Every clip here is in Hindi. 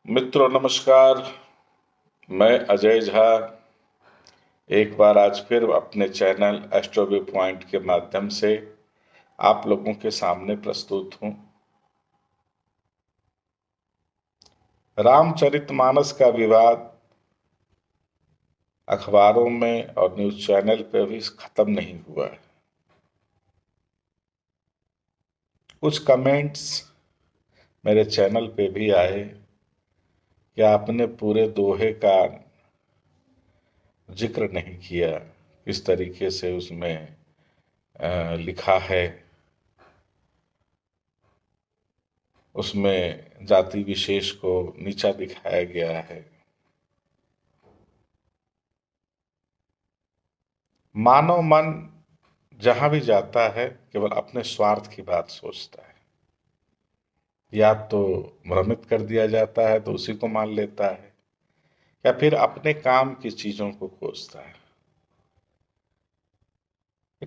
मित्रों नमस्कार। मैं अजय झा एक बार आज फिर अपने चैनल एस्ट्रोव्यू पॉइंट के माध्यम से आप लोगों के सामने प्रस्तुत हूं। रामचरितमानस का विवाद अखबारों में और न्यूज चैनल पे भी खत्म नहीं हुआ है। कुछ कमेंट्स मेरे चैनल पे भी आए कि आपने पूरे दोहे का जिक्र नहीं किया, किस तरीके से उसमें लिखा है, उसमें जाति विशेष को नीचा दिखाया गया है। मानव मन जहां भी जाता है केवल अपने स्वार्थ की बात सोचता है। या तो भ्रमित कर दिया जाता है तो उसी को मान लेता है, या फिर अपने काम की चीजों को खोजता है।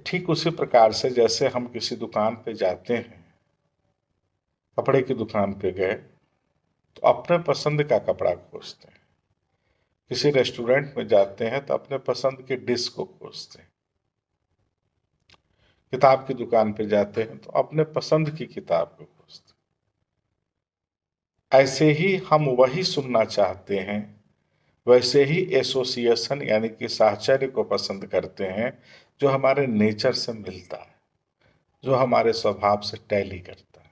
ठीक उसी प्रकार से जैसे हम किसी दुकान पे जाते हैं, कपड़े की दुकान पे गए तो अपने पसंद का कपड़ा खोजते हैं। किसी रेस्टोरेंट में जाते हैं तो अपने पसंद की डिश को खोजते हैं। किताब की दुकान पे जाते हैं तो अपने पसंद की किताब को खोजते हैं। ऐसे ही हम वही सुनना चाहते हैं, वैसे ही एसोसिएशन यानी कि साहचर्य को पसंद करते हैं जो हमारे नेचर से मिलता है, जो हमारे स्वभाव से टैली करता है।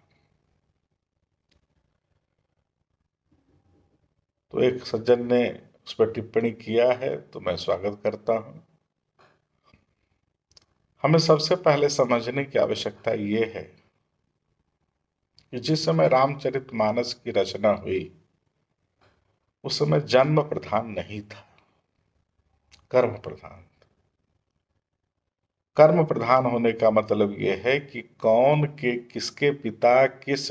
तो एक सज्जन ने उस पर टिप्पणी किया है तो मैं स्वागत करता हूं। हमें सबसे पहले समझने की आवश्यकता ये है कि जिस समय रामचरितमानस की रचना हुई उस समय जन्म प्रधान नहीं था, कर्म प्रधान। कर्म प्रधान होने का मतलब यह है कि कौन के किसके पिता किस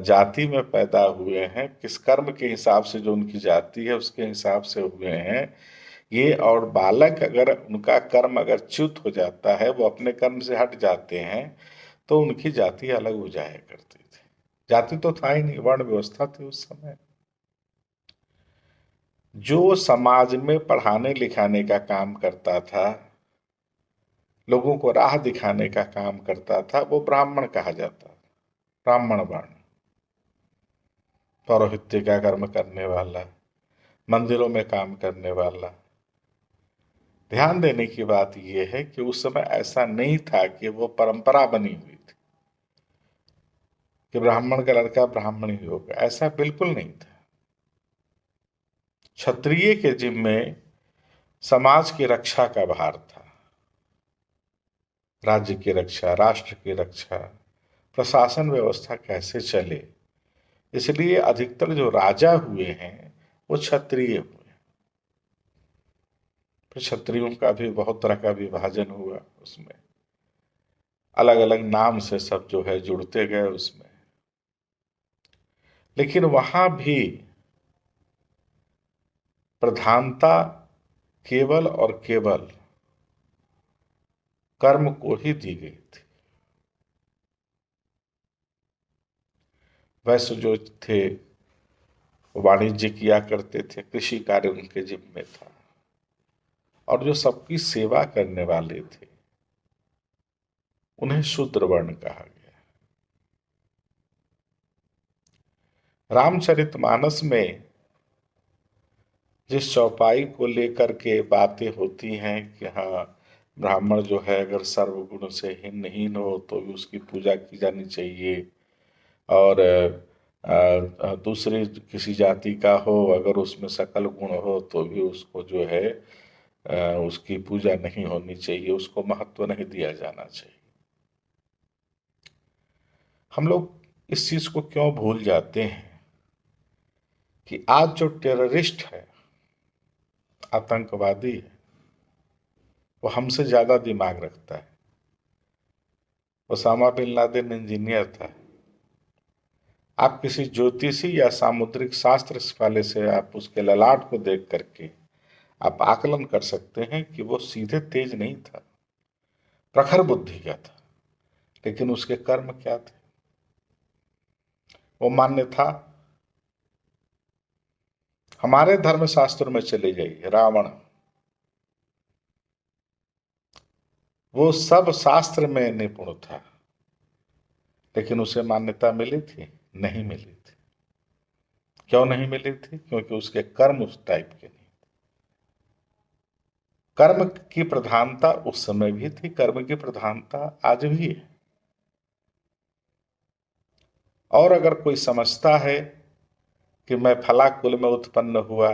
जाति में पैदा हुए हैं, किस कर्म के हिसाब से जो उनकी जाति है उसके हिसाब से हुए हैं ये। और बालक अगर उनका कर्म अगर च्युत हो जाता है, वो अपने कर्म से हट जाते हैं तो उनकी जाति अलग हो जाया करती थी। जाति तो था ही नहीं, वर्ण व्यवस्था थी उस समय। जो समाज में पढ़ाने लिखाने का काम करता था, लोगों को राह दिखाने का काम करता था, वो ब्राह्मण कहा जाता। ब्राह्मण वर्ण, पौरोहित्य का कर्म करने वाला, मंदिरों में काम करने वाला। ध्यान देने की बात यह है कि उस समय ऐसा नहीं था कि वो परंपरा बनी हुई थी कि ब्राह्मण का लड़का ब्राह्मण ही होगा, ऐसा बिल्कुल नहीं था। क्षत्रिय के जिम्मे समाज की रक्षा का भार था। राज्य की रक्षा, राष्ट्र की रक्षा, प्रशासन व्यवस्था कैसे चले, इसलिए अधिकतर जो राजा हुए हैं वो क्षत्रिय हुए। फिर क्षत्रियों का भी बहुत तरह का विभाजन हुआ, उसमें अलग अलग नाम से सब जो है जुड़ते गए उसमें। लेकिन वहां भी प्रधानता केवल और केवल कर्म को ही दी गई थी। वैश्य जो थे वाणिज्य किया करते थे, कृषि कार्य उनके जिम्मे था। और जो सबकी सेवा करने वाले थे उन्हें शूद्र वर्ण कहा गया। रामचरितमानस में जिस चौपाई को लेकर के बातें होती हैं कि हाँ, ब्राह्मण जो है अगर सर्वगुण से हीन हो तो भी उसकी पूजा की जानी चाहिए, और दूसरी किसी जाति का हो अगर उसमें सकल गुण हो तो भी उसको जो है उसकी पूजा नहीं होनी चाहिए, उसको महत्व नहीं दिया जाना चाहिए। हम लोग इस चीज को क्यों भूल जाते हैं कि आज जो टेररिस्ट है, आतंकवादी है, वो हमसे ज्यादा दिमाग रखता है। ओसामा बिन लादेन इंजीनियर था। आप किसी ज्योतिषी या सामुद्रिक शास्त्र वाले से आप उसके ललाट को देख करके आप आकलन कर सकते हैं कि वो सीधे तेज नहीं था, प्रखर बुद्धि का था। लेकिन उसके कर्म क्या थे? वो मान्य था हमारे धर्म शास्त्र में चले जाइए, रावण, वो सब शास्त्र में निपुण था, लेकिन उसे मान्यता मिली थी? नहीं मिली थी। क्यों नहीं मिली थी? क्योंकि उसके कर्म उस टाइप के नहीं। कर्म की प्रधानता उस समय भी थी, कर्म की प्रधानता आज भी है। और अगर कोई समझता है कि मैं फला कुल में उत्पन्न हुआ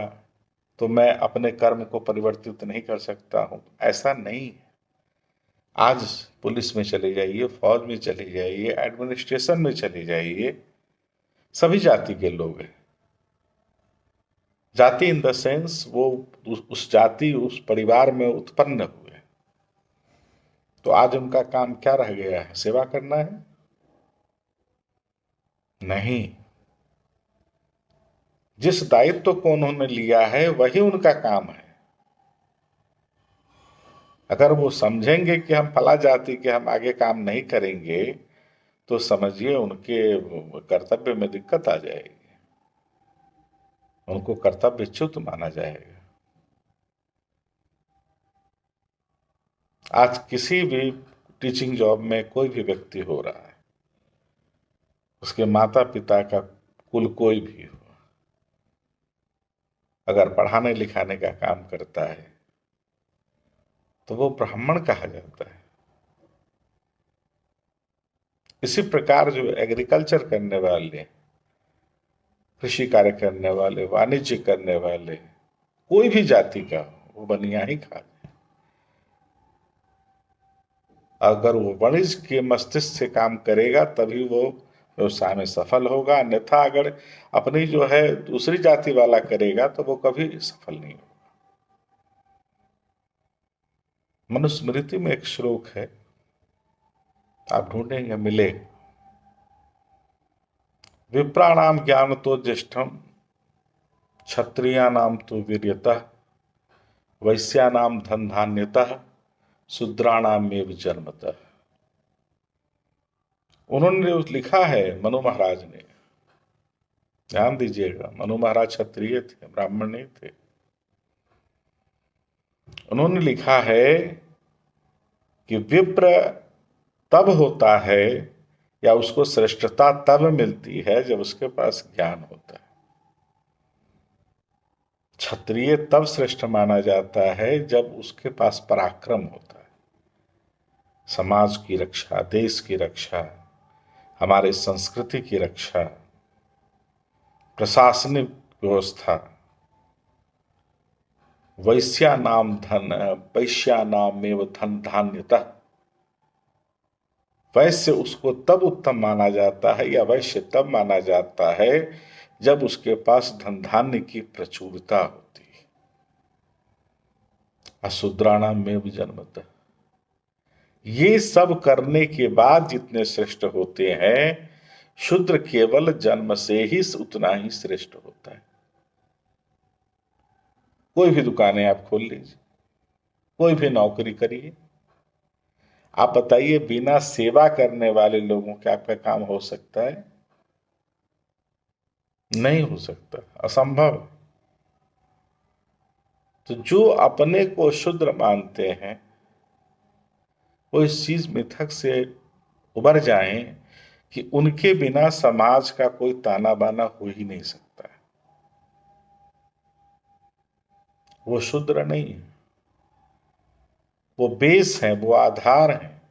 तो मैं अपने कर्म को परिवर्तित नहीं कर सकता हूं, ऐसा नहीं है। आज पुलिस में चले जाइए, फौज में चले जाइए, एडमिनिस्ट्रेशन में चले जाइए, सभी जाति के लोग हैं। जाति इन द सेंस वो उस जाति, उस परिवार में उत्पन्न हुए, तो आज उनका काम क्या रह गया है? सेवा करना है? नहीं। जिस दायित्व को उन्होंने लिया है वही उनका काम है। अगर वो समझेंगे कि हम फला जाति के, हम आगे काम नहीं करेंगे, तो समझिए उनके कर्तव्य में दिक्कत आ जाएगी, उनको कर्तव्यच्युत माना जाएगा। आज किसी भी टीचिंग जॉब में कोई भी व्यक्ति हो रहा है, उसके माता पिता का कुल कोई भी हो, अगर पढ़ाने लिखाने का काम करता है तो वो ब्राह्मण कहा जाता है। इसी प्रकार जो एग्रीकल्चर करने वाले, कृषि कार्य करने वाले, वाणिज्य करने वाले, कोई भी जाति का हो, वो बनिया ही खा जाए। अगर वो वाणिज्य के मस्तिष्क से काम करेगा तभी वो व्यवसाय में सफल होगा, अन्यथा अगर अपनी जो है दूसरी जाति वाला करेगा तो वो कभी सफल नहीं होगा। मनुस्मृति में एक श्लोक है, आप ढूंढेंगे मिले, विप्राणाम ज्ञान तो ज्येष्ठम, क्षत्रियाणाम तो वीर्यतः, वैश्यानाम धन धान्यतः, शूद्राणाम में जन्मतः। उन्होंने लिखा है, मनु महाराज ने, ध्यान दीजिएगा, मनु महाराज क्षत्रिय थे, ब्राह्मण नहीं थे। उन्होंने लिखा है कि विप्र तब होता है या उसको श्रेष्ठता तब मिलती है जब उसके पास ज्ञान होता है। क्षत्रिय तब श्रेष्ठ माना जाता है जब उसके पास पराक्रम होता है, समाज की रक्षा, देश की रक्षा, हमारे संस्कृति की रक्षा, प्रशासनिक व्यवस्था। वैश्यानाम वैश्यानामेव धन धान्यतः, वैश्य उसको तब उत्तम माना जाता है या वैश्य तब माना जाता है जब उसके पास धन धान्य की प्रचुरता होती है। अशूद्राणाम में जन्मतः, ये सब करने के बाद जितने श्रेष्ठ होते हैं, शूद्र केवल जन्म से ही उतना ही श्रेष्ठ होता है। कोई भी दुकानें आप खोल लीजिए, कोई भी नौकरी करिए, आप बताइए बिना सेवा करने वाले लोगों के आपका काम हो सकता है? नहीं हो सकता, असंभव। तो जो अपने को शूद्र मानते हैं वो इस चीज मिथक से उबर जाएं कि उनके बिना समाज का कोई ताना बाना हो ही नहीं सकता है। वो शूद्र नहीं है, वो बेस है, वो आधार है।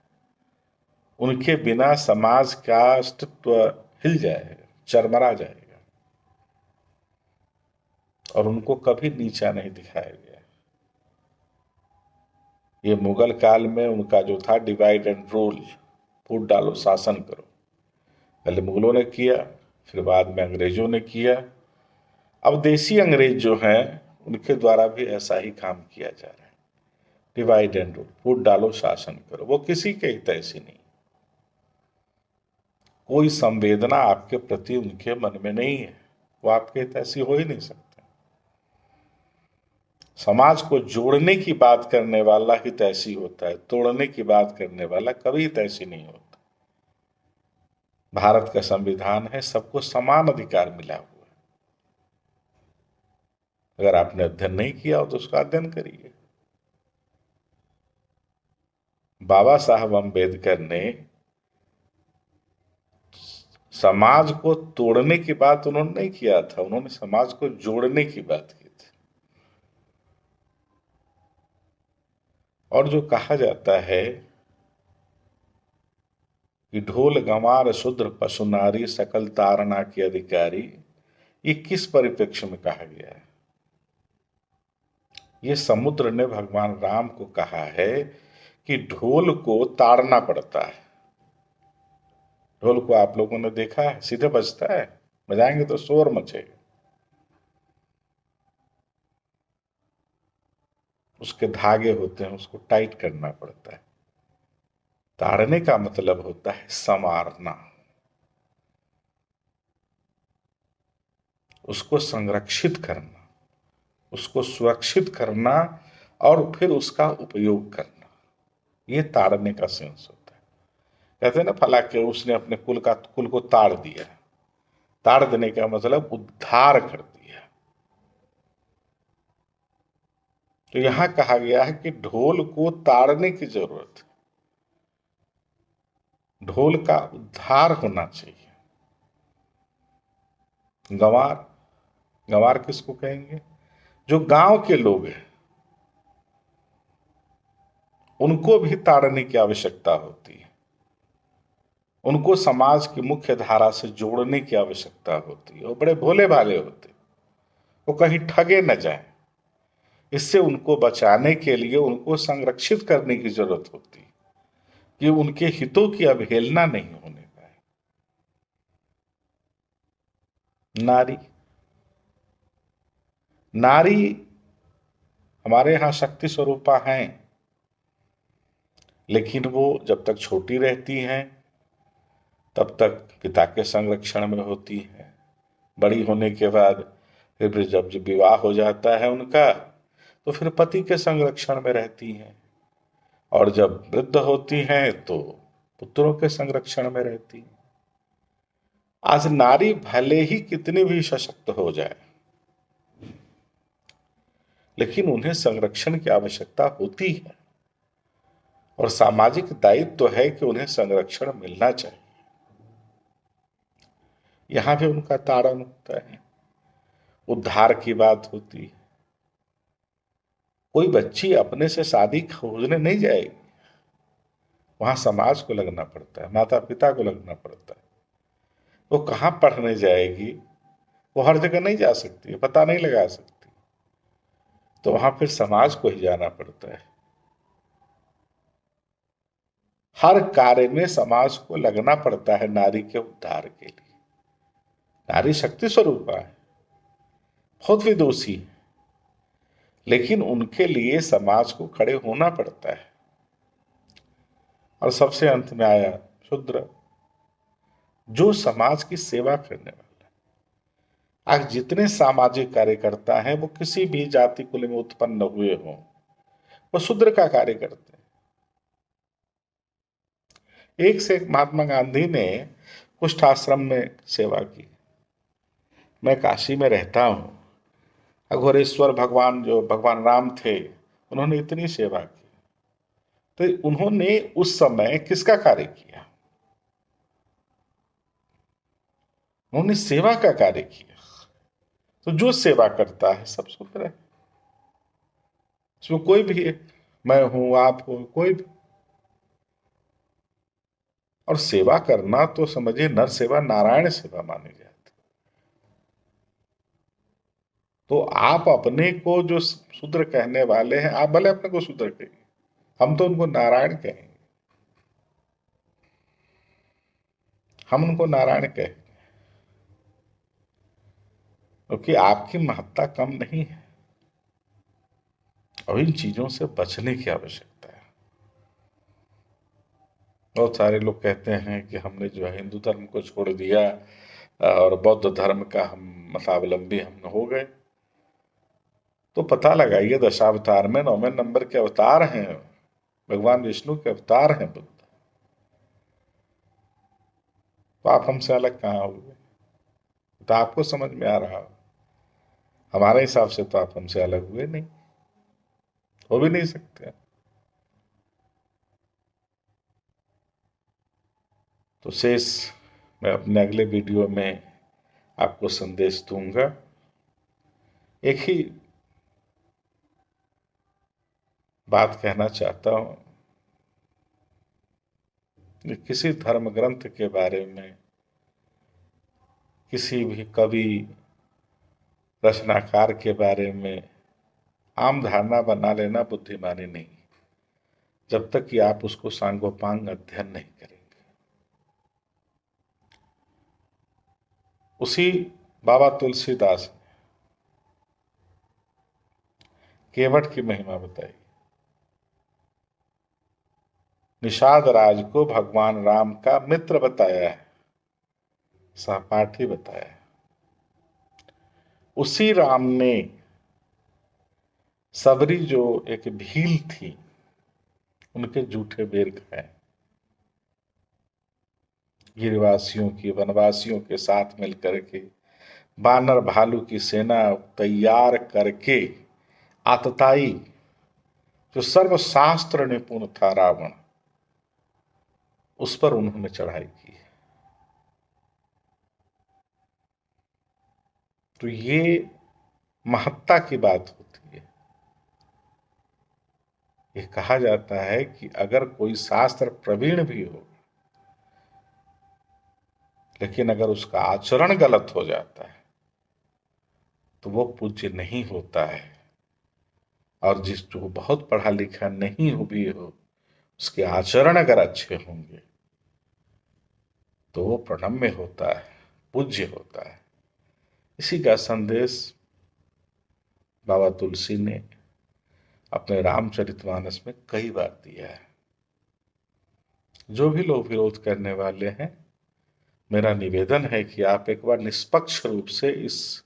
उनके बिना समाज का अस्तित्व हिल जाएगा, चरमरा जाएगा, और उनको कभी नीचा नहीं दिखाया गया। ये मुगल काल में उनका जो था डिवाइड एंड रूल, फूट डालो शासन करो, पहले मुगलों ने किया, फिर बाद में अंग्रेजों ने किया, अब देसी अंग्रेज जो हैं उनके द्वारा भी ऐसा ही काम किया जा रहा है। डिवाइड एंड रूल, फूट डालो शासन करो, वो किसी के हितैषी नहीं। कोई संवेदना आपके प्रति उनके मन में नहीं है, वो आपके हितैषी हो ही नहीं सकते। समाज को जोड़ने की बात करने वाला हितैषी होता है, तोड़ने की बात करने वाला कभी हितैषी नहीं होता। भारत का संविधान है, सबको समान अधिकार मिला हुआ है। अगर आपने अध्ययन नहीं किया हो तो उसका अध्ययन करिए। बाबा साहब अम्बेडकर ने समाज को तोड़ने की बात उन्होंने नहीं किया था, उन्होंने समाज को जोड़ने की बात की थी। और जो कहा जाता है कि ढोल गंवार शूद्र पशु नारी सकल तारणा के अधिकारी, ये किस परिप्रेक्ष्य में कहा गया है? ये समुद्र ने भगवान राम को कहा है कि ढोल को ताड़ना पड़ता है। ढोल को आप लोगों ने देखा है, सीधे बजता है, बजाएंगे तो शोर मचेगा। उसके धागे होते हैं, उसको टाइट करना पड़ता है। ताड़ने का मतलब होता है संवारना, उसको संरक्षित करना, उसको सुरक्षित करना और फिर उसका उपयोग करना, ये ताड़ने का सेंस होता है। कहते हैं ना, फला के उसने अपने कुल को ताड़ दिया। ताड़ देने का मतलब उद्धार कर दिया। तो यहां कहा गया है कि ढोल को ताड़ने की जरूरत है, ढोल का उद्धार होना चाहिए। गंवार, गंवार किसको कहेंगे? जो गांव के लोग हैं, उनको भी ताड़ने की आवश्यकता होती है, उनको समाज की मुख्य धारा से जोड़ने की आवश्यकता होती है। वो बड़े भोले भाले होते, वो कहीं ठगे न जाए, इससे उनको बचाने के लिए उनको संरक्षित करने की जरूरत होती है कि उनके हितों की अवहेलना नहीं होने पाए। नारी, नारी हमारे यहां शक्ति स्वरूपा हैं, लेकिन वो जब तक छोटी रहती हैं तब तक पिता के संरक्षण में होती है। बड़ी होने के बाद फिर जब जब विवाह हो जाता है उनका, तो फिर पति के संरक्षण में रहती हैं, और जब वृद्ध होती हैं तो पुत्रों के संरक्षण में रहती हैं। आज नारी भले ही कितनी भी सशक्त हो जाए, लेकिन उन्हें संरक्षण की आवश्यकता होती है, और सामाजिक दायित्व तो है कि उन्हें संरक्षण मिलना चाहिए। यहां भी उनका ताड़न होता है, उद्धार की बात होती है। कोई बच्ची अपने से शादी खोजने नहीं जाएगी, वहां समाज को लगना पड़ता है, माता पिता को लगना पड़ता है। वो कहाँ पढ़ने जाएगी? वो हर जगह नहीं जा सकती, पता नहीं लगा सकती, तो वहां फिर समाज को ही जाना पड़ता है। हर कार्य में समाज को लगना पड़ता है नारी के उद्धार के लिए। नारी शक्ति स्वरूप है, बहुत विदुषी है, लेकिन उनके लिए समाज को खड़े होना पड़ता है। और सबसे अंत में आया शूद्र, जो समाज की सेवा करने वाला। आज जितने सामाजिक कार्यकर्ता हैं वो किसी भी जाति कुल में उत्पन्न हुए हों, वो शूद्र का कार्य करते हैं। एक से एक महात्मा गांधी ने कुष्ठ आश्रम में सेवा की। मैं काशी में रहता हूं, अघोरेश्वर भगवान जो भगवान राम थे, उन्होंने इतनी सेवा की। तो उन्होंने उस समय किसका कार्य किया? उन्होंने सेवा का कार्य किया। तो जो सेवा करता है सब शूद्र है, इसमें कोई भी है, मैं हूं, आप हो, कोई भी। और सेवा करना तो समझिए नर सेवा नारायण सेवा मानी जाती। तो आप अपने को जो शूद्र कहने वाले हैं, आप भले अपने को शूद्र कहिए, हम तो उनको नारायण कहेंगे, हम उनको नारायण कहें, क्योंकि आपकी महत्ता कम नहीं है। और इन चीजों से बचने की आवश्यकता है। बहुत सारे लोग कहते हैं कि हमने जो है हिंदू धर्म को छोड़ दिया और बौद्ध धर्म का हम मतावलंबी हम हो गए। तो पता लगाइए, दशावतार में 9वें नंबर के अवतार हैं, भगवान विष्णु के अवतार हैं बुद्ध। तो आप हमसे अलग कहाँ हुए? तो आपको समझ में आ रहा हो, हमारे हिसाब से तो आप हमसे अलग हुए नहीं, हो भी नहीं सकते। तो शेष मैं अपने अगले वीडियो में आपको संदेश दूंगा। एक ही बात कहना चाहता हूं कि किसी धर्म ग्रंथ के बारे में, किसी भी कवि रचनाकार के बारे में आम धारणा बना लेना बुद्धिमानी नहीं, जब तक कि आप उसको सांगोपांग अध्ययन नहीं करेंगे। उसी बाबा तुलसीदास ने केवट की महिमा बताई। निषाद राज को भगवान राम का मित्र बताया है, सहपाठी बताया है। उसी राम ने सबरी जो एक भील थी, उनके जूठे बेर खाए। गिरिवासियों की, वनवासियों के साथ मिलकर के बानर भालू की सेना तैयार करके आतताई, जो सर्वशास्त्र निपुण था रावण, उस पर उन्होंने चढ़ाई की। तो ये महत्ता की बात होती है। ये कहा जाता है कि अगर कोई शास्त्र प्रवीण भी हो, लेकिन अगर उसका आचरण गलत हो जाता है तो वो पूज्य नहीं होता है। और जो बहुत पढ़ा लिखा नहीं हो भी हो, उसके आचरण अगर अच्छे होंगे तो वो प्रणम्य होता है, पूज्य होता है। इसी का संदेश बाबा तुलसी ने अपने रामचरितमानस में कई बार दिया है। जो भी लोग विरोध करने वाले हैं, मेरा निवेदन है कि आप एक बार निष्पक्ष रूप से इस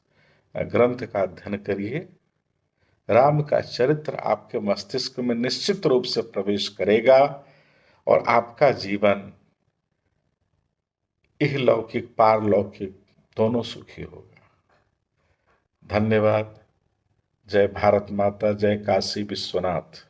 ग्रंथ का अध्ययन करिए। राम का चरित्र आपके मस्तिष्क में निश्चित रूप से प्रवेश करेगा और आपका जीवन इहलौकिक पारलौकिक दोनों सुखी होगा। धन्यवाद। जय भारत माता, जय काशी विश्वनाथ।